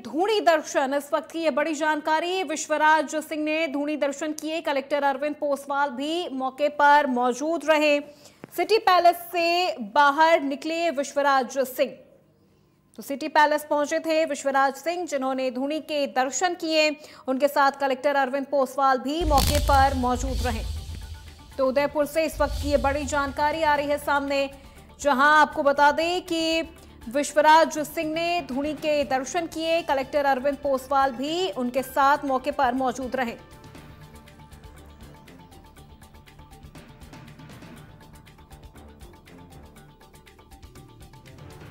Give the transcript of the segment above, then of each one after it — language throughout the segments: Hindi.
धूणी दर्शन, इस वक्त की ये बड़ी जानकारी। विश्वराज सिंह ने धूणी दर्शन किए। कलेक्टर अरविंद पोसवाल भी मौके पर मौजूद रहे। सिटी पैलेस से बाहर निकले विश्वराज सिंह, तो सिटी पैलेस पहुंचे थे विश्वराज सिंह, जिन्होंने धूणी के दर्शन किए। उनके साथ कलेक्टर अरविंद पोसवाल भी मौके पर मौजूद रहे। तो उदयपुर से इस वक्त की ये बड़ी जानकारी आ रही है सामने, जहां आपको बता दें कि विश्वराज सिंह ने धूणी के दर्शन किए। कलेक्टर अरविंद पोसवाल भी उनके साथ मौके पर मौजूद रहे।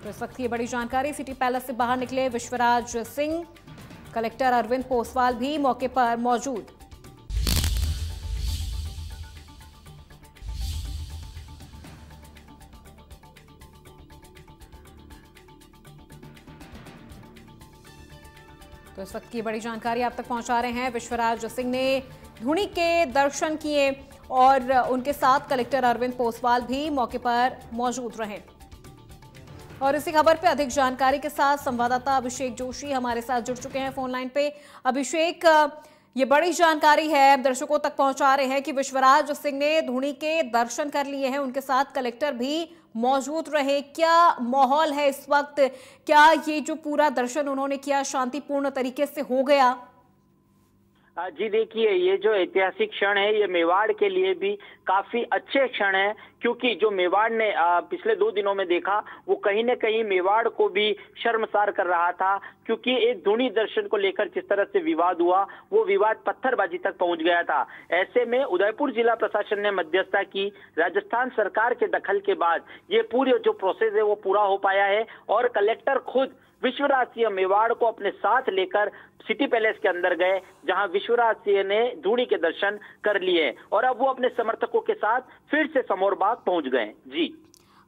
तो इस वक्त की बड़ी जानकारी, सिटी पैलेस से बाहर निकले विश्वराज सिंह, कलेक्टर अरविंद पोसवाल भी मौके पर मौजूद। तो इस वक्त की बड़ी जानकारी आप तक पहुंचा रहे हैं। विश्वराज सिंह ने धूणी के दर्शन किए और उनके साथ कलेक्टर अरविंद पोसवाल भी मौके पर मौजूद रहे। और इसी खबर पे अधिक जानकारी के साथ संवाददाता अभिषेक जोशी हमारे साथ जुड़ चुके हैं फोन लाइन पे। अभिषेक, ये बड़ी जानकारी है, दर्शकों तक पहुंचा रहे हैं कि विश्वराज सिंह ने धूणी के दर्शन कर लिए हैं, उनके साथ कलेक्टर भी मौजूद रहे। क्या माहौल है इस वक्त? क्या ये जो पूरा दर्शन उन्होंने किया शांतिपूर्ण तरीके से हो गया? जी देखिए, ये जो ऐतिहासिक क्षण है ये मेवाड़ के लिए भी काफी अच्छे क्षण है, क्योंकि जो मेवाड़ ने पिछले 2 दिनों में देखा वो कहीं न कहीं मेवाड़ को भी शर्मसार कर रहा था, क्योंकि एक धूणी दर्शन को लेकर जिस तरह से विवाद हुआ वो विवाद पत्थरबाजी तक पहुंच गया था। ऐसे में उदयपुर जिला प्रशासन ने मध्यस्थता की। राजस्थान सरकार के दखल के बाद ये पूरी जो प्रोसेस है वो पूरा हो पाया है और कलेक्टर खुद विश्वराज सिंह मेवाड़ को अपने साथ लेकर सिटी पैलेस के अंदर गए, जहां विश्वराज सिंह ने धूणी के दर्शन कर लिए और अब वो अपने समर्थकों के साथ फिर से समौर बाग पहुंच गए। जी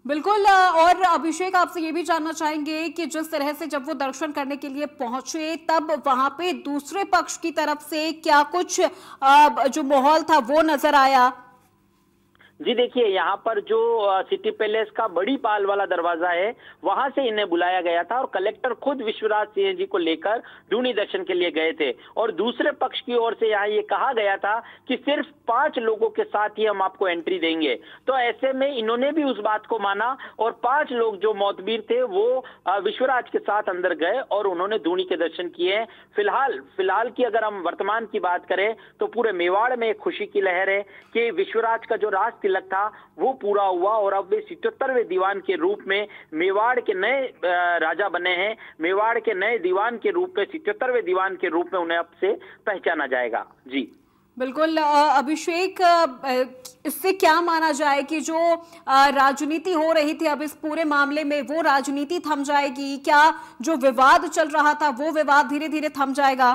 बिल्कुल। और अभिषेक, आपसे ये भी जानना चाहेंगे कि जिस तरह से जब वो दर्शन करने के लिए पहुंचे तब वहां पे दूसरे पक्ष की तरफ से क्या कुछ जो माहौल था वो नजर आया? जी देखिए, यहाँ पर जो सिटी पैलेस का बड़ी पाल वाला दरवाजा है वहां से इन्हें बुलाया गया था और कलेक्टर खुद विश्वराज सिंह जी को लेकर धूणी दर्शन के लिए गए थे। और दूसरे पक्ष की ओर से यहाँ ये कहा गया था कि सिर्फ 5 लोगों के साथ ही हम आपको एंट्री देंगे। तो ऐसे में इन्होंने भी उस बात को माना और 5 लोग जो मौतबीर थे वो विश्वराज के साथ अंदर गए और उन्होंने धूणी के दर्शन किए। फिलहाल की अगर हम वर्तमान की बात करें तो पूरे मेवाड़ में एक खुशी की लहर है कि विश्वराज का जो राज तिलक था वो पूरा हुआ और अब वे 77वें दीवान के रूप में मेवाड़ के नए राजा बने हैं। मेवाड़ के नए दीवान के रूप में 77वें दीवान के रूप में उन्हें अब से पहचाना जाएगा। जी बिल्कुल। अभिषेक, इससे क्या माना जाए कि जो राजनीति हो रही थी अब इस पूरे मामले में वो राजनीति थम जाएगी? क्या जो विवाद चल रहा था वो विवाद धीरे धीरे थम जाएगा?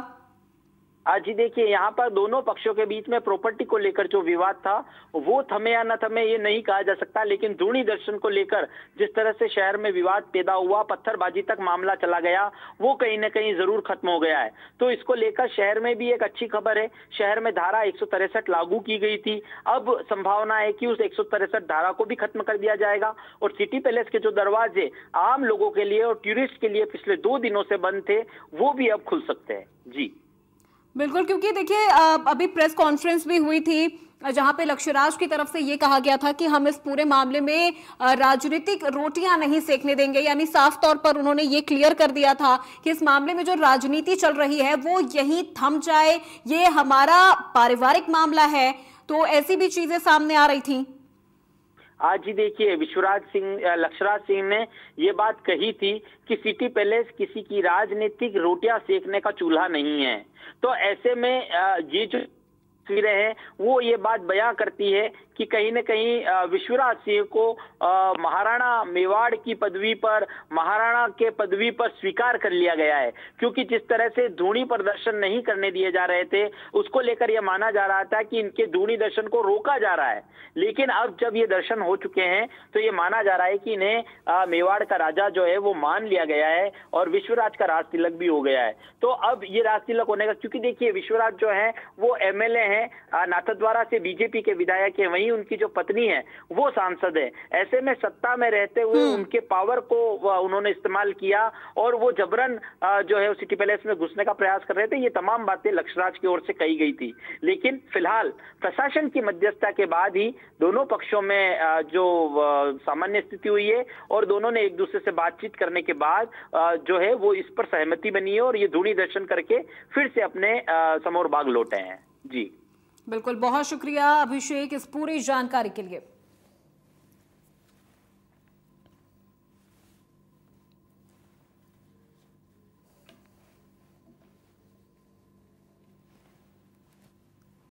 जी देखिए, यहाँ पर दोनों पक्षों के बीच में प्रॉपर्टी को लेकर जो विवाद था वो थमे या न थमे ये नहीं कहा जा सकता, लेकिन धूणी दर्शन को लेकर जिस तरह से शहर में विवाद पैदा हुआ, पत्थरबाजी तक मामला चला गया, वो कहीं न कहीं जरूर खत्म हो गया है। तो इसको लेकर शहर में भी एक अच्छी खबर है। शहर में धारा 163 लागू की गई थी, अब संभावना है कि उस 163 धारा को भी खत्म कर दिया जाएगा और सिटी पैलेस के जो दरवाजे आम लोगों के लिए और टूरिस्ट के लिए पिछले 2 दिनों से बंद थे वो भी अब खुल सकते हैं। जी बिल्कुल, क्योंकि देखिए अभी प्रेस कॉन्फ्रेंस भी हुई थी जहां पे लक्ष्यराज की तरफ से ये कहा गया था कि हम इस पूरे मामले में राजनीतिक रोटियां नहीं सेकने देंगे। यानी साफ तौर पर उन्होंने ये क्लियर कर दिया था कि इस मामले में जो राजनीति चल रही है वो यहीं थम जाए, ये हमारा पारिवारिक मामला है। तो ऐसी भी चीजें सामने आ रही थी। आज जी देखिए, लक्ष्यराज सिंह ने ये बात कही थी कि सिटी पैलेस किसी की राजनीतिक रोटियां सेकने का चूल्हा नहीं है। तो ऐसे में ये जो तस्वीरें हैं वो ये बात बयां करती है कि कहीं न कहीं विश्वराज सिंह को महाराणा मेवाड़ की पदवी पर, महाराणा के पदवी पर स्वीकार कर लिया गया है, क्योंकि जिस तरह से धूणी पर दर्शन नहीं करने दिए जा रहे थे उसको लेकर यह माना जा रहा था कि इनके धूणी दर्शन को रोका जा रहा है। लेकिन अब जब ये दर्शन हो चुके हैं तो ये माना जा रहा है कि इन्हें मेवाड़ का राजा जो है वो मान लिया गया है और विश्वराज का राज तिलक भी हो गया है। तो अब ये राज तिलक होने का, क्योंकि देखिए विश्वराज जो है वो MLA हैं, नाथद्वारा से बीजेपी के विधायक है, वहीं वहीं उनकी जो पत्नी है वो सांसद है। ऐसे में सत्ता में रहते हुए उनके पावर को उन्होंने इस्तेमाल किया और वो जबरन जो है सिटी पैलेस में घुसने का प्रयास कर रहे थे। ये तमाम बातें लक्षराज की ओर से कही गई थी, लेकिन फिलहाल प्रशासन की मध्यस्थता के बाद ही दोनों पक्षों में जो सामान्य स्थिति हुई है और दोनों ने एक दूसरे से बातचीत करने के बाद जो है वो इस पर सहमति बनी है और ये धूनी दर्शन करके फिर से अपने समौर बाग लौटे हैं। जी बिल्कुल, बहुत शुक्रिया अभिषेक इस पूरी जानकारी के लिए।